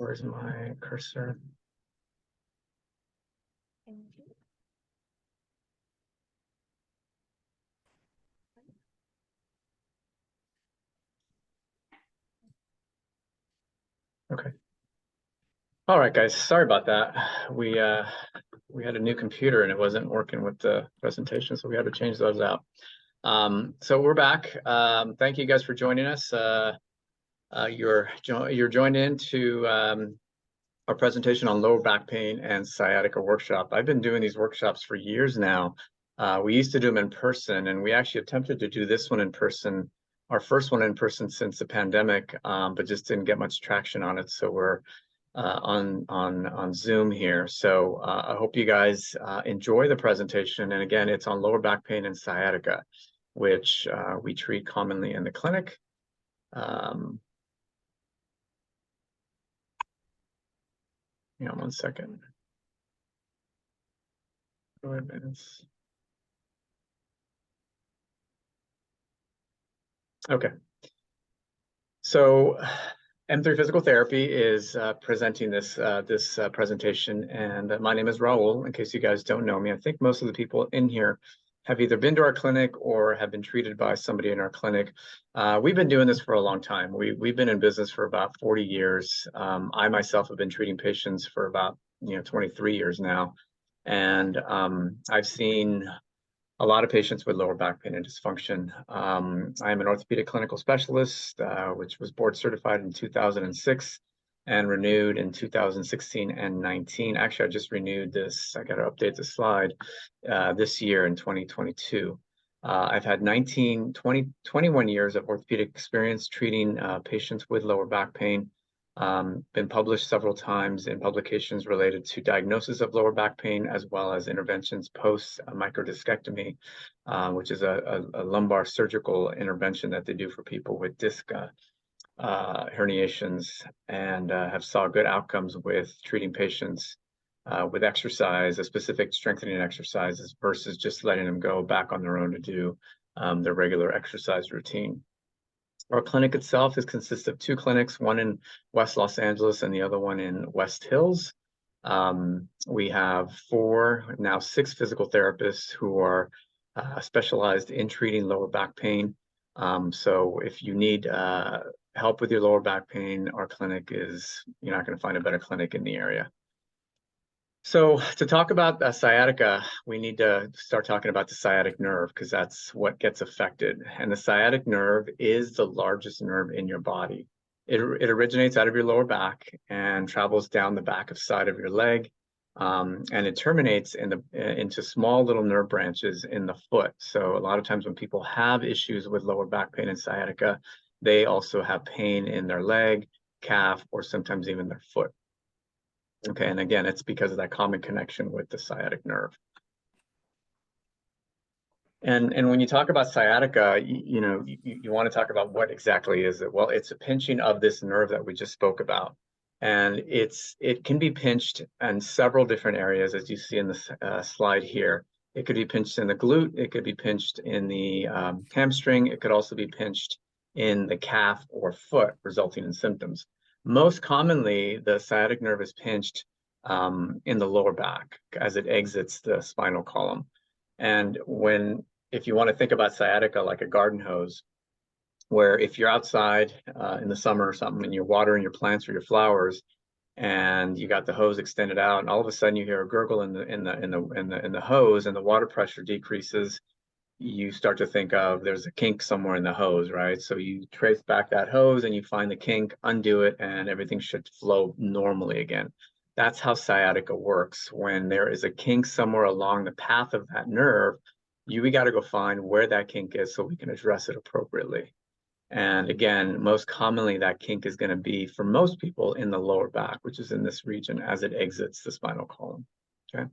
Where's my cursor? Okay. All right, guys. Sorry about that. We had a new computer and it wasn't working with the presentation, so we had to change those out. So we're back. Thank you guys for joining us. You're joined into our presentation on lower back pain and sciatica workshop. I've been doing these workshops for years now. We used to do them in person, and we actually attempted to do this one in person, our first one in person since the pandemic, but just didn't get much traction on it. So we're on Zoom here. So I hope you guys enjoy the presentation. And again, it's on lower back pain and sciatica, which we treat commonly in the clinic. Hang on 1 second. 5 minutes. Okay. So M3 Physical Therapy is presenting this presentation, and my name is Raul. In case you guys don't know me, I think most of the people in here have either been to our clinic or have been treated by somebody in our clinic. We've been doing this for a long time. We've been in business for about 40 years. I myself have been treating patients for about 23 years now, and I've seen a lot of patients with lower back pain and dysfunction. I am an orthopedic clinical specialist, which was board certified in 2006 and renewed in 2016 and 19. Actually, I just renewed this. I got to update the slide this year in 2022. I've had 21 years of orthopedic experience treating patients with lower back pain. Been published several times in publications related to diagnosis of lower back pain, as well as interventions post microdiscectomy, which is a lumbar surgical intervention that they do for people with disc herniations, and have saw good outcomes with treating patients with exercise, a specific strengthening exercises, versus just letting them go back on their own to do their regular exercise routine. Our clinic itself consists of 2 clinics, one in West Los Angeles and the other one in West Hills. We have 4, now 6 physical therapists who are specialized in treating lower back pain. So if you need help with your lower back pain, our clinic you're not going to find a better clinic in the area. So to talk about sciatica, we need to start talking about the sciatic nerve, because that's what gets affected. And the sciatic nerve is the largest nerve in your body. It originates out of your lower back and travels down the back side of your leg, and it terminates into small little nerve branches in the foot. So a lot of times when people have issues with lower back pain and sciatica, they also have pain in their leg, calf, or sometimes even their foot. Okay, and again, it's because of that common connection with the sciatic nerve. And when you talk about sciatica, you want to talk about what exactly is it? Well, it's a pinching of this nerve that we just spoke about. And it can be pinched in several different areas, as you see in the slide here. It could be pinched in the glute, it could be pinched in the hamstring, it could also be pinched in the calf or foot, resulting in symptoms. Most commonly, the sciatic nerve is pinched in the lower back as it exits the spinal column. And if you want to think about sciatica like a garden hose, where if you're outside in the summer or something and you're watering your plants or your flowers, and you got the hose extended out, and all of a sudden you hear a gurgle in the hose, and the water pressure decreases, you start to think of there's a kink somewhere in the hose, right? So you trace back that hose and you find the kink, undo it, and everything should flow normally again. That's how sciatica works. When there is a kink somewhere along the path of that nerve, we got to go find where that kink is so we can address it appropriately. And again, most commonly that kink is going to be, for most people, in the lower back, which is in this region as it exits the spinal column. Okay.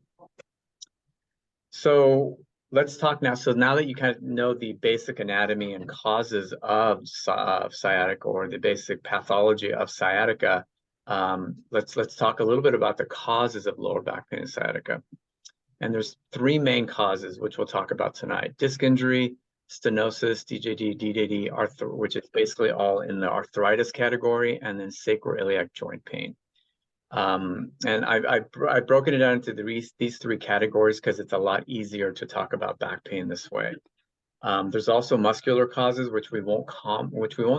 So let's talk now. So now that you kind of know the basic anatomy and causes of sciatica, or the basic pathology of sciatica, let's talk a little bit about the causes of lower back pain and sciatica. And there's 3 main causes, which we'll talk about tonight: disc injury, stenosis, DJD, DDD, which is basically all in the arthritis category, and then sacroiliac joint pain. And I've broken it down into these three categories because it's a lot easier to talk about back pain this way. There's also muscular causes, which we won't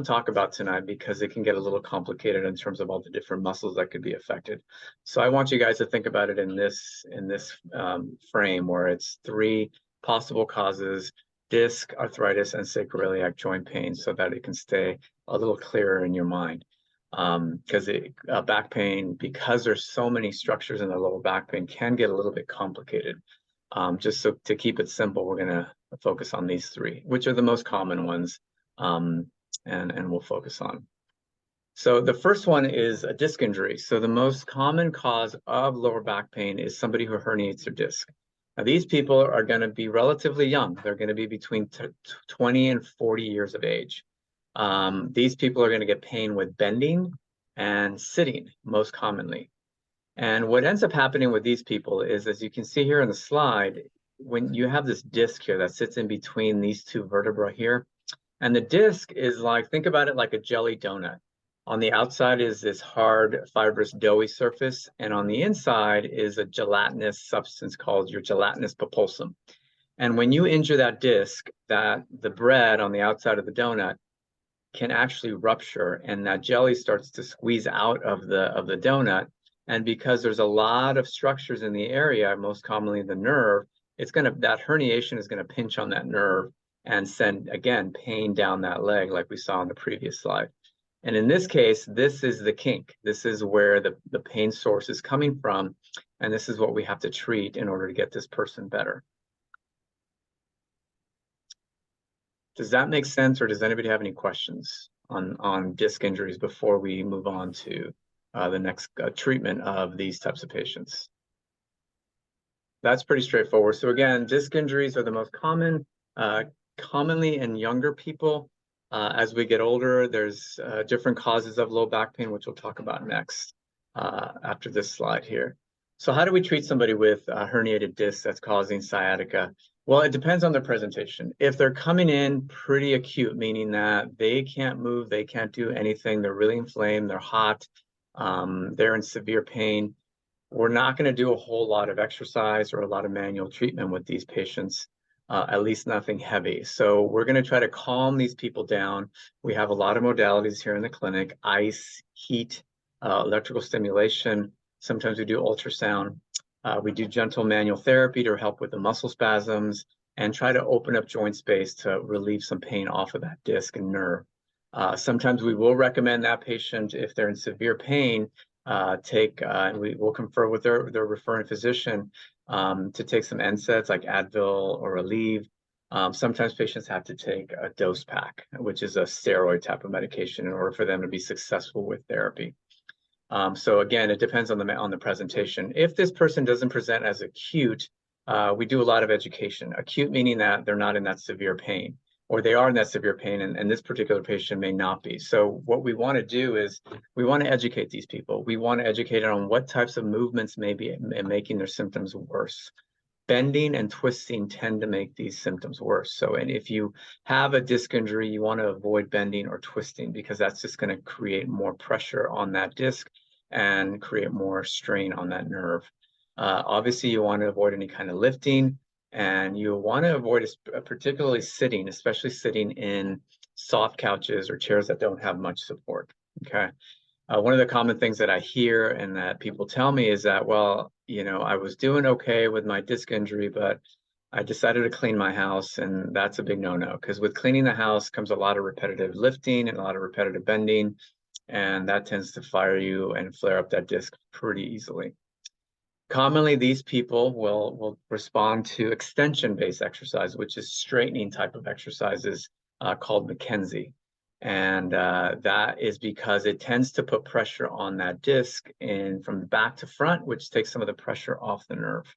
talk about tonight because it can get a little complicated in terms of all the different muscles that could be affected. So I want you guys to think about it in this frame where it's three possible causes: disc, arthritis, and sacroiliac joint pain, so that it can stay a little clearer in your mind. Because back pain, because there's so many structures in the lower back pain, can get a little bit complicated. Just so to keep it simple, we're going to focus on these three, which are the most common ones, and we'll focus on. So the first one is a disc injury. So the most common cause of lower back pain is somebody who herniates their disc. Now, these people are going to be relatively young. They're going to be between 20 and 40 years of age. These people are going to get pain with bending and sitting most commonly. And what ends up happening with these people is, as you can see here in the slide, when you have this disc here that sits in between these two vertebrae here, and the disc is like, think about it like a jelly donut. On the outside is this hard, fibrous, doughy surface, and on the inside is a gelatinous substance called your gelatinous pupulsum. And when you injure that disc, that the bread on the outside of the donut can actually rupture, and that jelly starts to squeeze out of the donut. And because there's a lot of structures in the area, most commonly the nerve, that herniation is gonna pinch on that nerve and send, again, pain down that leg like we saw in the previous slide. And in this case, this is the kink. This is where the pain source is coming from, and this is what we have to treat in order to get this person better. Does that make sense, or does anybody have any questions on disc injuries before we move on to the next treatment of these types of patients? That's pretty straightforward. So again, disc injuries are the most common, commonly in younger people. As we get older, there's different causes of low back pain, which we'll talk about next after this slide here. So how do we treat somebody with herniated disc that's causing sciatica? Well, it depends on their presentation. If they're coming in pretty acute, meaning that they can't move, they can't do anything, they're really inflamed, they're hot, they're in severe pain, we're not going to do a whole lot of exercise or a lot of manual treatment with these patients, at least nothing heavy. So we're going to try to calm these people down. We have a lot of modalities here in the clinic: ice, heat, electrical stimulation. Sometimes we do ultrasound. We do gentle manual therapy to help with the muscle spasms and try to open up joint space to relieve some pain off of that disc and nerve. Sometimes we will recommend that patient, if they're in severe pain, and we will confer with their referring physician to take some NSAIDs like Advil or Aleve. Sometimes patients have to take a dose pack, which is a steroid type of medication, in order for them to be successful with therapy. So again, it depends on the presentation. If this person doesn't present as acute, we do a lot of education. Acute meaning that they're not in that severe pain, or they are in that severe pain, and this particular patient may not be. So what we want to do is we want to educate these people. We want to educate on what types of movements may be making their symptoms worse. Bending and twisting tend to make these symptoms worse. So, and if you have a disc injury, you want to avoid bending or twisting, because that's just going to create more pressure on that disc and create more strain on that nerve. Obviously, you want to avoid any kind of lifting, and you want to avoid particularly sitting, especially sitting in soft couches or chairs that don't have much support. Okay. One of the common things that I hear and that people tell me is that, well, I was doing okay with my disc injury, but I decided to clean my house, and that's a big no-no, because with cleaning the house comes a lot of repetitive lifting and a lot of repetitive bending, and that tends to fire you and flare up that disc pretty easily. Commonly, these people will respond to extension-based exercise, which is straightening type of exercises called McKenzie. And that is because it tends to put pressure on that disc and from back to front, which takes some of the pressure off the nerve.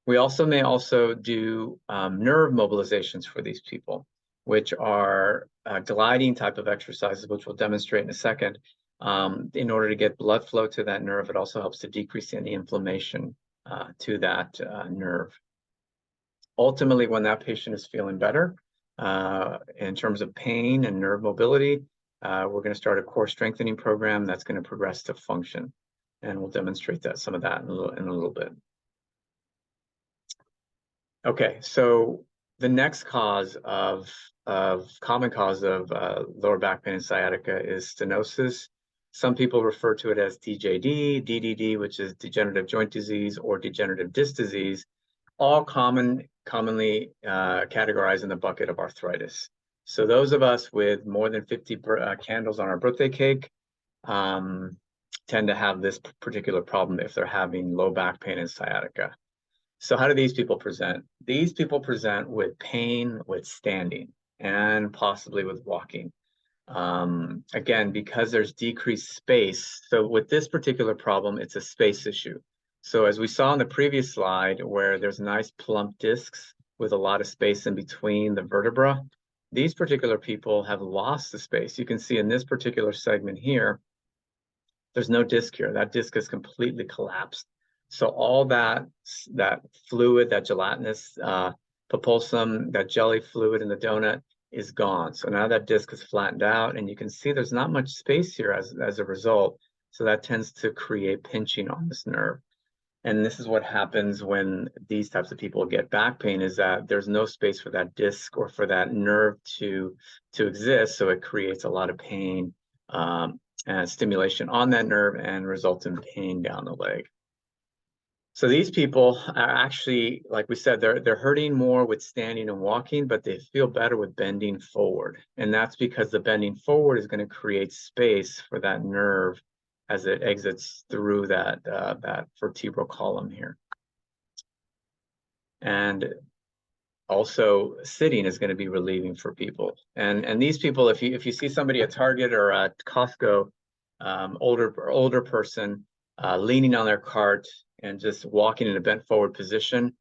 We may also do nerve mobilizations for these people, which are gliding type of exercises, which we'll demonstrate in a second. In order to get blood flow to that nerve, it also helps to decrease any inflammation to that nerve. Ultimately, when that patient is feeling better, in terms of pain and nerve mobility, we're going to start a core strengthening program that's going to progress to function. And we'll demonstrate some of that in a little bit. Okay, so the next common cause of lower back pain and sciatica is stenosis. Some people refer to it as DJD, DDD, which is degenerative joint disease, or degenerative disc disease, all commonly categorized in the bucket of arthritis. So those of us with more than 50 candles on our birthday cake tend to have this particular problem if they're having low back pain and sciatica. So how do these people present? These people present with pain with standing and possibly with walking. Again, because there's decreased space. So with this particular problem, it's a space issue. So as we saw in the previous slide, where there's nice plump discs with a lot of space in between the vertebra, these particular people have lost the space. You can see in this particular segment here, there's no disc here. That disc is completely collapsed. So all that fluid, that gelatinous pulposum, that jelly fluid in the donut is gone. So now that disc is flattened out, and you can see there's not much space here as a result. So that tends to create pinching on this nerve. And this is what happens when these types of people get back pain, is that there's no space for that disc or for that nerve to exist. So it creates a lot of pain and stimulation on that nerve and results in pain down the leg. So these people are actually, like we said, they're hurting more with standing and walking, but they feel better with bending forward. And that's because the bending forward is going to create space for that nerve as it exits through that vertebral column here. And also sitting is going to be relieving for people. And these people, if you see somebody at Target or at Costco, older person leaning on their cart and just walking in a bent forward position,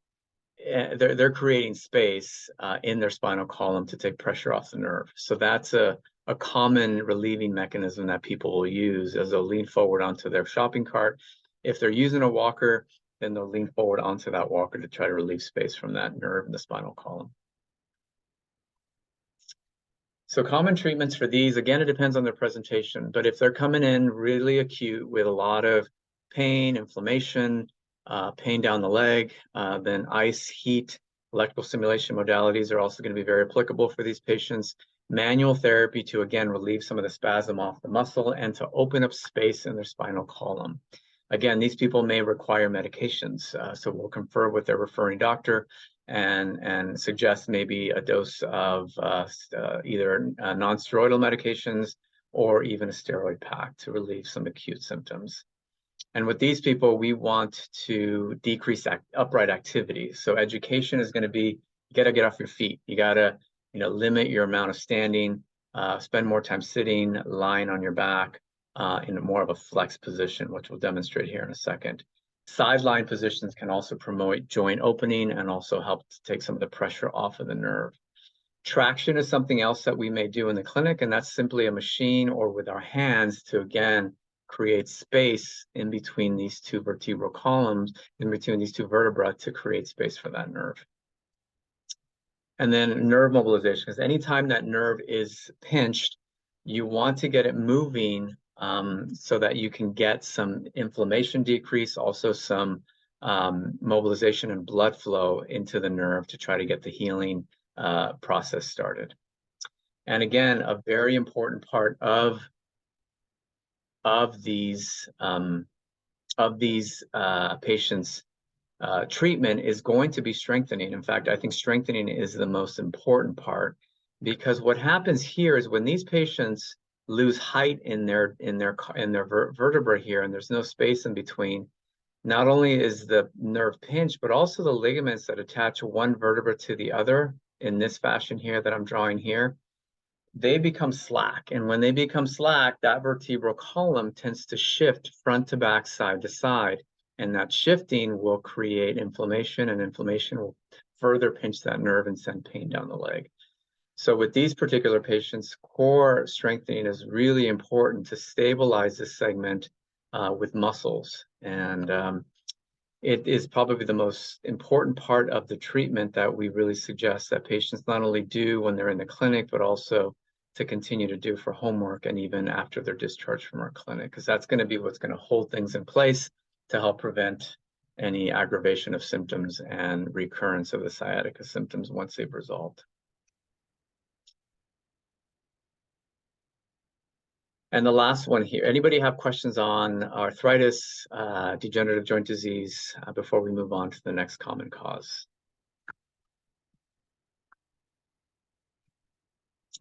they're creating space in their spinal column to take pressure off the nerve. So that's a common relieving mechanism that people will use, as they'll lean forward onto their shopping cart. If they're using a walker, then they'll lean forward onto that walker to try to relieve space from that nerve in the spinal column. So common treatments for these, again, it depends on their presentation, but if they're coming in really acute with a lot of pain, inflammation, pain down the leg, then ice, heat, electrical stimulation modalities are also going to be very applicable for these patients. Manual therapy to, again, relieve some of the spasm off the muscle and to open up space in their spinal column. Again, these people may require medications, so we'll confer with their referring doctor and suggest maybe a dose of either non-steroidal medications or even a steroid pack to relieve some acute symptoms. And with these people, we want to decrease upright activity. So education is going to be, you got to get off your feet. You got to, limit your amount of standing, spend more time sitting, lying on your back in more of a flex position, which we'll demonstrate here in a second. Sideline positions can also promote joint opening and also help to take some of the pressure off of the nerve. Traction is something else that we may do in the clinic, and that's simply a machine or with our hands to, again, create space in between these two vertebral columns, in between these two vertebrae, to create space for that nerve. And then nerve mobilization, because anytime that nerve is pinched, you want to get it moving so that you can get some inflammation decrease, also some mobilization and blood flow into the nerve to try to get the healing process started. And again, a very important part of these patients' treatment is going to be strengthening. In fact, I think strengthening is the most important part, because what happens here is when these patients lose height in their vertebra here, and there's no space in between, not only is the nerve pinched, but also the ligaments that attach one vertebra to the other in this fashion here that I'm drawing here, they become slack. And when they become slack, that vertebral column tends to shift front to back, side to side. And that shifting will create inflammation, and inflammation will further pinch that nerve and send pain down the leg. So with these particular patients, core strengthening is really important to stabilize this segment with muscles. And it is probably the most important part of the treatment that we really suggest that patients not only do when they're in the clinic, but also to continue to do for homework and even after they're discharged from our clinic, because that's going to be what's going to hold things in place to help prevent any aggravation of symptoms and recurrence of the sciatica symptoms once they've resolved. And the last one here, anybody have questions on arthritis, degenerative joint disease, before we move on to the next common cause?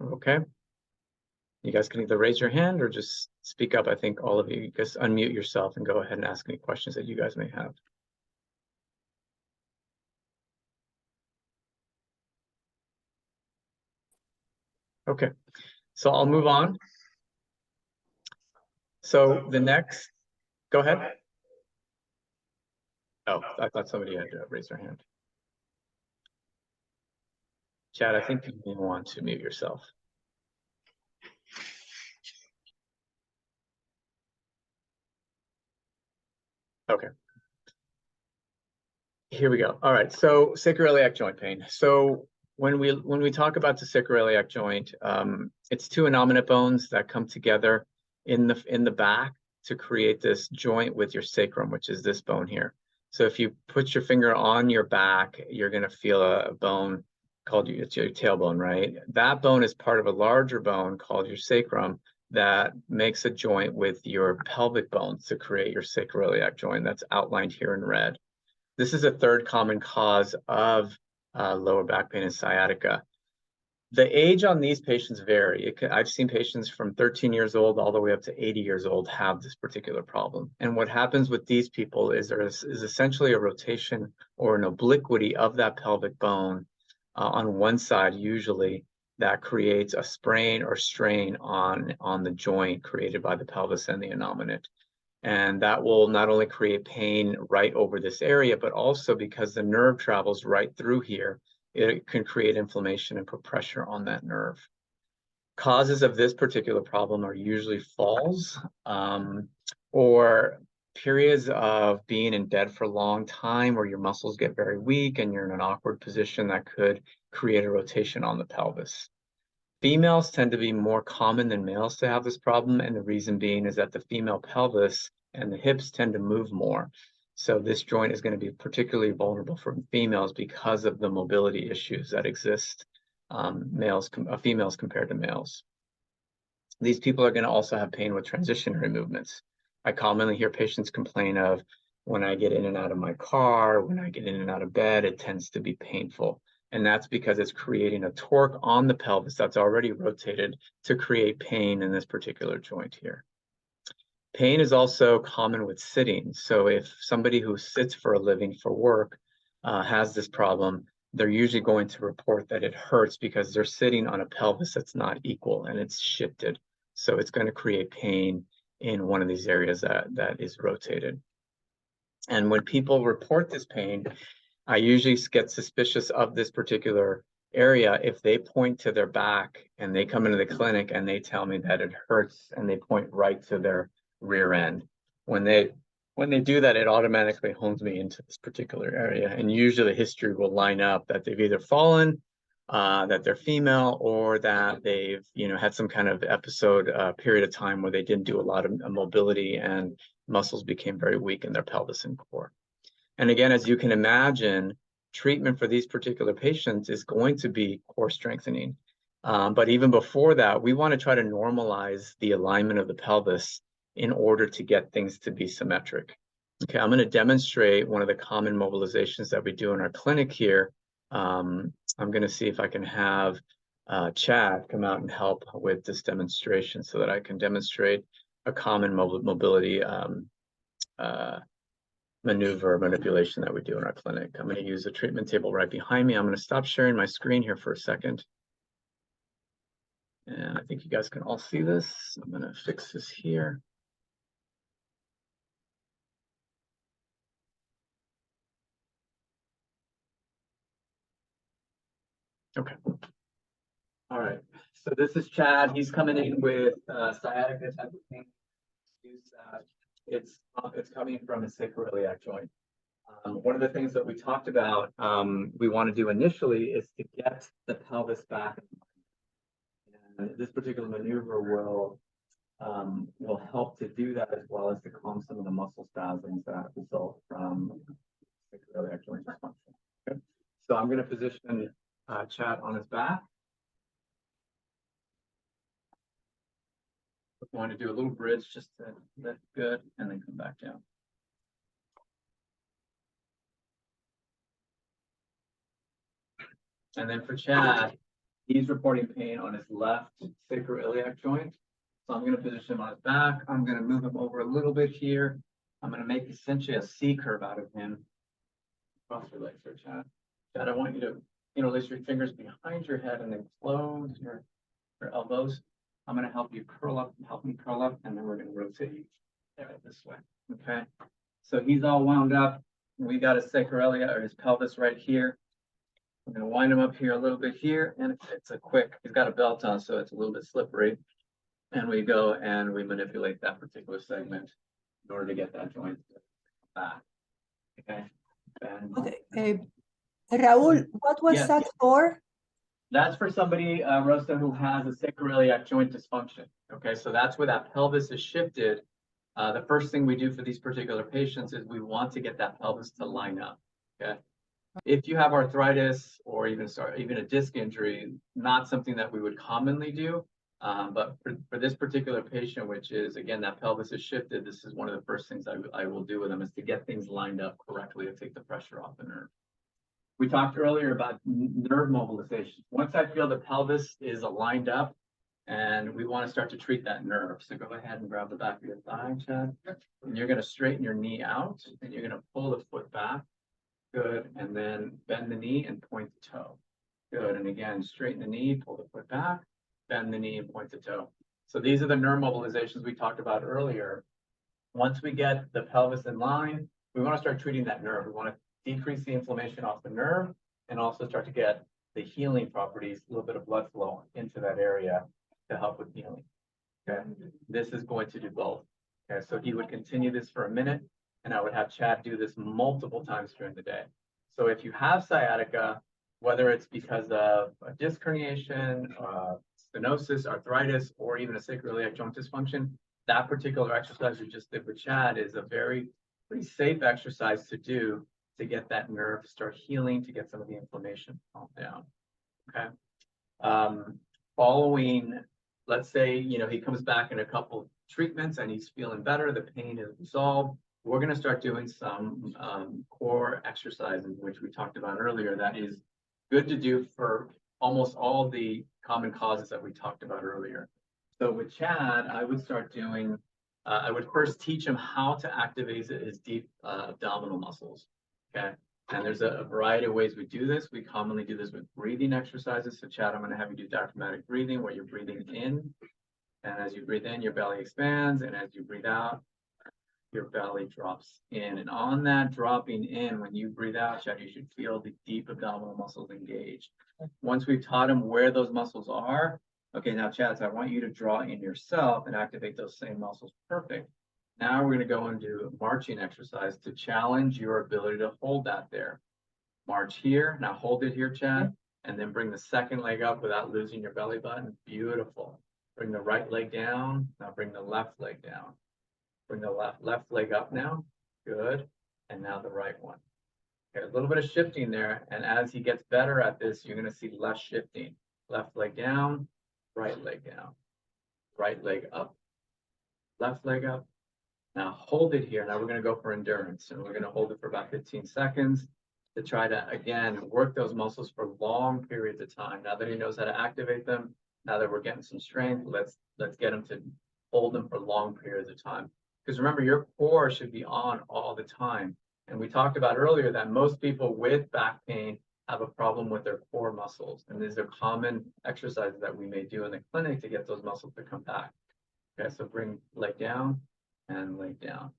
Okay. You guys can either raise your hand or just speak up. I think all of you just unmute yourself and go ahead and ask any questions that you guys may have. Okay, so I'll move on. So the next, go ahead. Oh, I thought somebody had to raise their hand. Chad, I think you may want to mute yourself. Okay. Here we go. All right. So sacroiliac joint pain. So when we talk about the sacroiliac joint, it's two innominate bones that come together in the back to create this joint with your sacrum, which is this bone here. So if you put your finger on your back, you're going to feel a bone called it's your tailbone, right? That bone is part of a larger bone called your sacrum that makes a joint with your pelvic bones to create your sacroiliac joint. That's outlined here in red. This is a third common cause of lower back pain and sciatica. The age on these patients vary. I've seen patients from 13 years old all the way up to 80 years old have this particular problem. And what happens with these people is there is essentially a rotation or an obliquity of that pelvic bone on one side usually that creates a sprain or strain on the joint created by the pelvis and the innominate. And that will not only create pain right over this area, but also because the nerve travels right through here, it can create inflammation and put pressure on that nerve. Causes of this particular problem are usually falls or periods of being in bed for a long time where your muscles get very weak and you're in an awkward position that could create a rotation on the pelvis. Females tend to be more common than males to have this problem, and the reason being is that the female pelvis and the hips tend to move more. So this joint is going to be particularly vulnerable for females because of the mobility issues that exist, females compared to males. These people are going to also have pain with transitionary movements. I commonly hear patients complain of when I get in and out of my car, when I get in and out of bed, it tends to be painful. And that's because it's creating a torque on the pelvis that's already rotated to create pain in this particular joint here. Pain is also common with sitting. So if somebody who sits for a living for work has this problem, they're usually going to report that it hurts because they're sitting on a pelvis that's not equal and it's shifted. So it's going to create pain in one of these areas that is rotated. And when people report this pain, I usually get suspicious of this particular area if they point to their back and they come into the clinic and they tell me that it hurts and they point right to their rear end. When they do that, it automatically hones me into this particular area. And usually the history will line up that they've either fallen, that they're female, or that they've had some kind of episode, period of time where they didn't do a lot of mobility and muscles became very weak in their pelvis and core. And again, as you can imagine, treatment for these particular patients is going to be core strengthening. But even before that, we want to try to normalize the alignment of the pelvis in order to get things to be symmetric. Okay, I'm going to demonstrate one of the common mobilizations that we do in our clinic here. I'm going to see if I can have Chad come out and help with this demonstration so that I can demonstrate a common mobility maneuver manipulation that we do in our clinic. I'm going to use the treatment table right behind me. I'm going to stop sharing my screen here for a second. And I think you guys can all see this. I'm going to fix this here. Okay. All right. So this is Chad. He's coming in with sciatica type of pain. It's coming from a sacroiliac joint. One of the things that we talked about we want to do initially is to get the pelvis back. And And this particular maneuver will help to do that as well as to calm some of the muscle spasms that result from sacroiliac joint dysfunction. Okay. So I'm going to position Chad on his back. I want to do a little bridge just to lift good and then come back down. And then for Chad, he's reporting pain on his left sacroiliac joint. So I'm going to position him on his back. I'm going to move him over a little bit here. I'm going to make essentially a C curve out of him. Cross your legs here, Chad. Chad, I want you to interlace your fingers behind your head and then close your elbows. I'm going to help you curl up, and then we're going to rotate this way. Okay. So he's all wound up. We got his sacroiliac or his pelvis right here. I'm going to wind him up here a little bit here, and it's a quick, he's got a belt on, so it's a little bit slippery. And we go and we manipulate that particular segment in order to get that joint back. Okay. And Okay. Raul, what was that for? That's for somebody, Rosa, who has a sacroiliac joint dysfunction. Okay, so that's where that pelvis is shifted. The first thing we do for these particular patients is we want to get that pelvis to line up. Okay. If you have arthritis or even a disc injury, not something that we would commonly do. But for this particular patient, which is, again, that pelvis is shifted, this is one of the first things I will do with them is to get things lined up correctly to take the pressure off the nerve. We talked earlier about nerve mobilization. Once I feel the pelvis is lined up and we want to start to treat that nerve. So go ahead and grab the back of your thigh, Chad. And you're going to straighten your knee out and you're going to pull the foot back. Good. And then bend the knee and point the toe. Good. And again, straighten the knee, pull the foot back, bend the knee and point the toe. So these are the nerve mobilizations we talked about earlier. Once we get the pelvis in line, we want to start treating that nerve. We want to decrease the inflammation off the nerve and also start to get the healing properties, a little bit of blood flow into that area to help with healing. Okay. This is going to do both. Okay. So he would continue this for a minute and I would have Chad do this multiple times during the day. So if you have sciatica, whether it's because of a disc herniation, stenosis, arthritis, or even a sacroiliac joint dysfunction, that particular exercise we just did with Chad is a pretty safe exercise to do to get that nerve to start healing, to get some of the inflammation calmed down. Okay. Following, let's say, he comes back in a couple treatments and he's feeling better, the pain is resolved. We're going to start doing some core exercises, which we talked about earlier, that is good to do for almost all the common causes that we talked about earlier. So with Chad, I would start doing, I would first teach him how to activate his deep abdominal muscles. Okay. And there's a variety of ways we do this. We commonly do this with breathing exercises. So Chad, I'm going to have you do diaphragmatic breathing where you're breathing in. And as you breathe in, your belly expands. And as you breathe out, your belly drops in. And on that dropping in, when you breathe out, Chad, you should feel the deep abdominal muscles engaged. Once we've taught him where those muscles are, okay, now Chad, so I want you to draw in yourself and activate those same muscles. Perfect. Now we're going to go into a marching exercise to challenge your ability to hold that there. March here. Now hold it here, Chad, and then bring the second leg up without losing your belly button. Beautiful. Bring the right leg down. Now bring the left leg down. Bring the left leg up now. Good. And now the right one. Okay, a little bit of shifting there. And as he gets better at this, you're going to see less shifting. Left leg down, right leg down. Right leg up, left leg up. Now hold it here. Now we're going to go for endurance. And we're going to hold it for about 15 seconds to try to, again, work those muscles for long periods of time. Now that he knows how to activate them, now that we're getting some strength, let's get him to hold them for long periods of time. Because remember, your core should be on all the time. And we talked about earlier that most people with back pain have a problem with their core muscles. And these are common exercises that we may do in the clinic to get those muscles to come back. Okay, so bring leg down and leg down.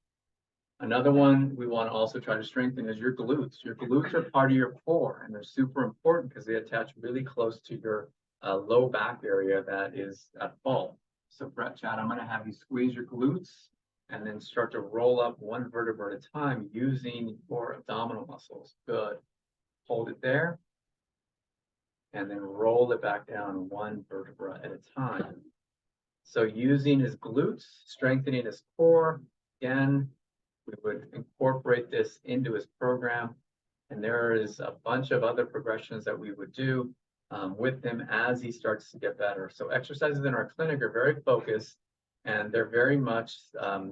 Another one we want to also try to strengthen is your glutes. Your glutes are part of your core, and they're super important because they attach really close to your low back area that is at fault. So Chad, I'm going to have you squeeze your glutes and then start to roll up one vertebra at a time using your abdominal muscles. Good. Hold it there. and then roll it back down one vertebra at a time. So using his glutes, strengthening his core, again, we would incorporate this into his program. And there is a bunch of other progressions that we would do with him as he starts to get better. So exercises in our clinic are very focused, and they're very much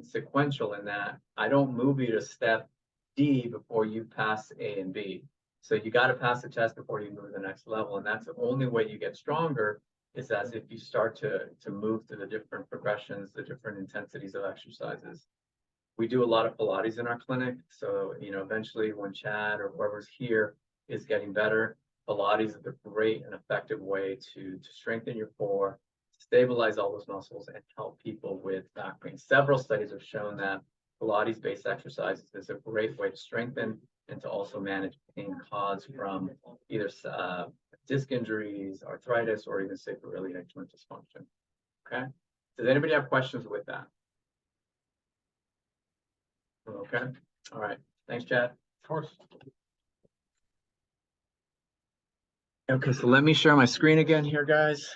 sequential in that I don't move you to step D before you pass A and B. So you got to pass the test before you move to the next level. And that's the only way you get stronger, is as if you start to move through the different progressions, the different intensities of exercises. We do a lot of Pilates in our clinic. So, eventually when Chad or whoever's here is getting better, Pilates is a great and effective way to strengthen your core, stabilize all those muscles, and help people with back pain. Several studies have shown that Pilates-based exercises is a great way to strengthen and to also manage pain caused from either disc injuries, arthritis, or even sacroiliac joint dysfunction. Okay. Does anybody have questions with that? Okay. All right. Thanks, Chad. Of course. Okay, so let me share my screen again here, guys.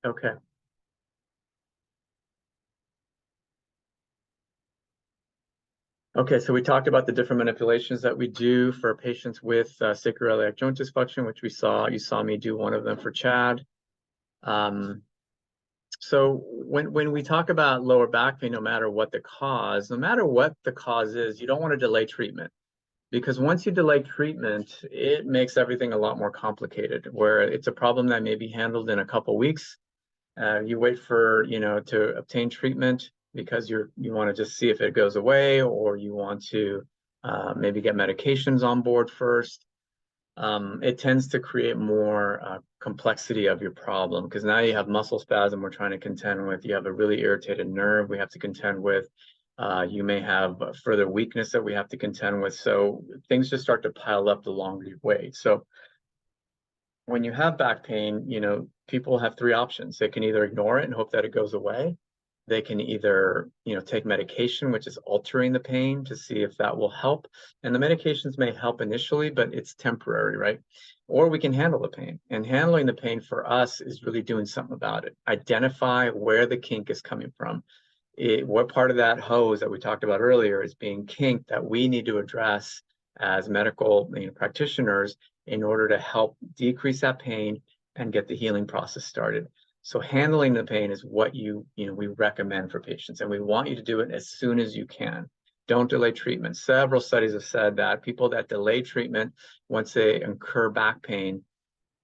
Okay. Okay, so we talked about the different manipulations that we do for patients with sacroiliac joint dysfunction, which you saw me do one of them for Chad. So when we talk about lower back pain, no matter what the cause is, you don't want to delay treatment, because once you delay treatment, it makes everything a lot more complicated, where it's a problem that may be handled in a couple weeks. You wait for, to obtain treatment because you want to just see if it goes away, or you want to maybe get medications on board first. It tends to create more complexity of your problem, because now you have muscle spasm we're trying to contend with. You have a really irritated nerve we have to contend with. You may have further weakness that we have to contend with. So things just start to pile up the longer you wait. So when you have back pain, people have three options. They can either ignore it and hope that it goes away. They can either, take medication, which is altering the pain, to see if that will help. And the medications may help initially, but it's temporary, right? Or we can handle the pain. And handling the pain for us is really doing something about it. Identify where the kink is coming from. What part of that hose that we talked about earlier is being kinked that we need to address as medical practitioners in order to help decrease that pain and get the healing process started. So handling the pain is what we recommend for patients, and we want you to do it as soon as you can. Don't delay treatment. Several studies have said that people that delay treatment, once they incur back pain,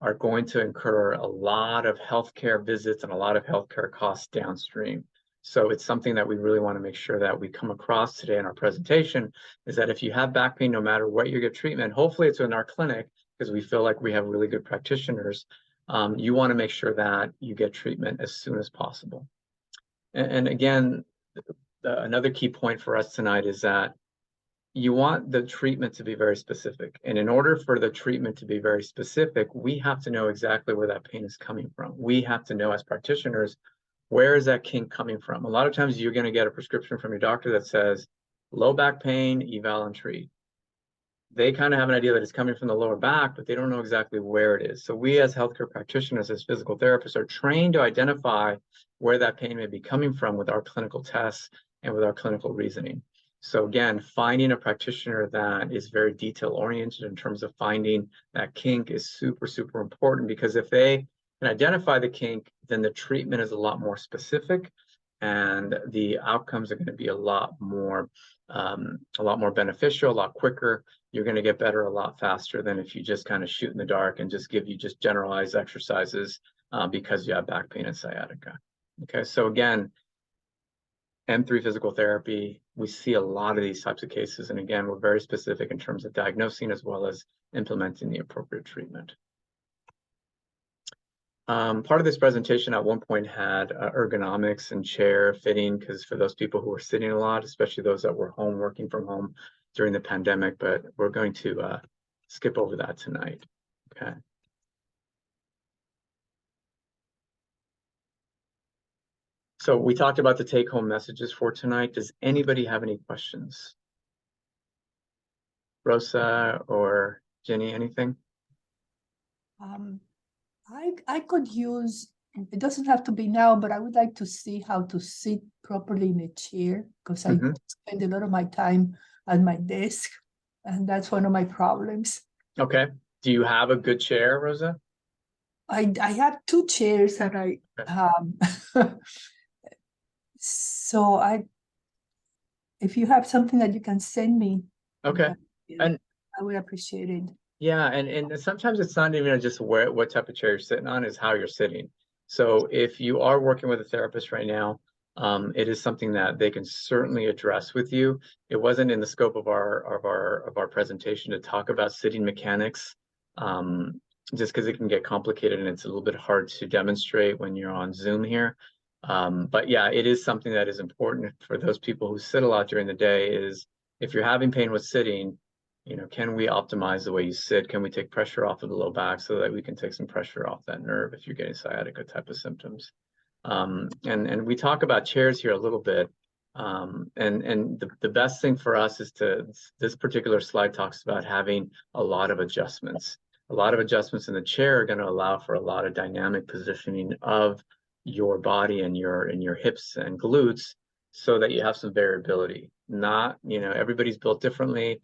are going to incur a lot of healthcare visits and a lot of healthcare costs downstream. So it's something that we really want to make sure that we come across today in our presentation, is that if you have back pain, no matter what you get treatment, hopefully it's in our clinic, because we feel like we have really good practitioners. You want to make sure that you get treatment as soon as possible. And again, another key point for us tonight is that you want the treatment to be very specific. And in order for the treatment to be very specific, we have to know exactly where that pain is coming from. We have to know as practitioners, where is that kink coming from? A lot of times you're going to get a prescription from your doctor that says low back pain, eval and treat. They kind of have an idea that it's coming from the lower back, but they don't know exactly where it is. So we as healthcare practitioners, as physical therapists, are trained to identify where that pain may be coming from with our clinical tests and with our clinical reasoning. So again, finding a practitioner that is very detail oriented in terms of finding that kink is super, super important, because if they can identify the kink, then the treatment is a lot more specific, and the outcomes are going to be a lot more beneficial, a lot quicker. You're going to get better a lot faster than if you just kind of shoot in the dark and just give you just generalized exercises because you have back pain and sciatica. Okay, so again, M3 physical therapy, we see a lot of these types of cases. And again, we're very specific in terms of diagnosing as well as implementing the appropriate treatment. Part of this presentation at one point had ergonomics and chair fitting, because for those people who were sitting a lot, especially those that were home working from home during the pandemic, but we're going to skip over that tonight. Okay. So we talked about the take-home messages for tonight. Does anybody have any questions? Rosa or Jenny, anything? I could use, it doesn't have to be now, but I would like to see how to sit properly in a chair because I spend a lot of my time at my desk, and that's one of my problems. Okay. Do you have a good chair, Rosa? I have two chairs and so if you have something that you can send me, Okay. And I would appreciate it. yeah, and sometimes it's not even just what type of chair you're sitting on, is how you're sitting. So if you are working with a therapist right now, it is something that they can certainly address with you. It wasn't in the scope of our presentation to talk about sitting mechanics, just because it can get complicated and it's a little bit hard to demonstrate when you're on Zoom here. But yeah, it is something that is important for those people who sit a lot during the day. Is if you're having pain with sitting, can we optimize the way you sit? Can we take pressure off of the low back so that we can take some pressure off that nerve if you're getting sciatica type of symptoms? And we talk about chairs here a little bit. And the best thing for us is this particular slide talks about having a lot of adjustments. A lot of adjustments in the chair are going to allow for a lot of dynamic positioning of your body and your hips and glutes so that you have some variability. Not, everybody's built differently.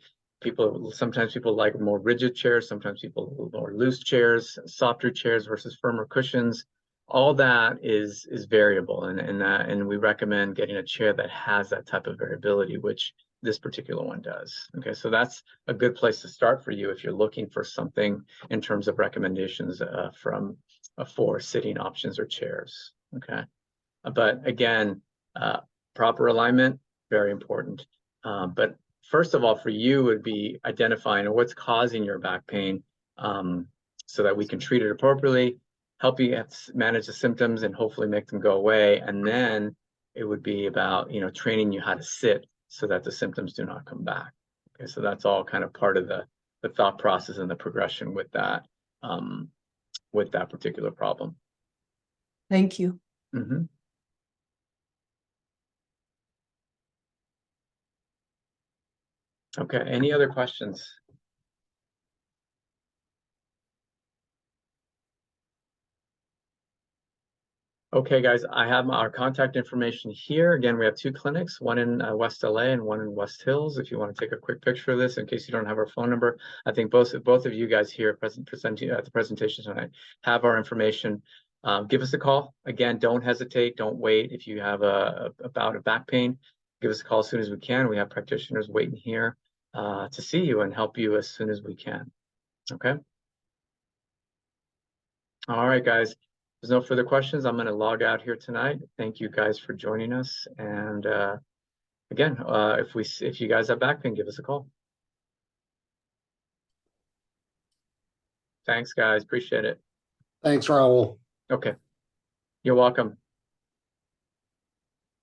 Sometimes people like more rigid chairs, sometimes people more loose chairs, softer chairs versus firmer cushions. All that is variable, and we recommend getting a chair that has that type of variability, which this particular one does. Okay, so that's a good place to start for you if you're looking for something in terms of recommendations for sitting options or chairs. Okay, but again, proper alignment, very important. But first of all, for you would be identifying what's causing your back pain, so that we can treat it appropriately, help you manage the symptoms and hopefully make them go away. And then it would be about, training you how to sit so that the symptoms do not come back. Okay, so that's all kind of part of the thought process and the progression with that particular problem. Thank you. Okay, any other questions? Okay, guys, I have our contact information here. Again, we have two clinics, one in West LA and one in West Hills. If you want to take a quick picture of this in case you don't have our phone number, I think both of you guys here presenting at the presentation tonight have our information. Give us a call. Again, don't hesitate, don't wait. If you have a bout of back pain, give us a call as soon as we can. We have practitioners waiting here to see you and help you as soon as we can. Okay. All right, guys. There's no further questions. I'm going to log out here tonight. Thank you guys for joining us. And again, if you guys have back pain, give us a call. Thanks, guys. Appreciate it. Thanks, Raul. Okay. You're welcome.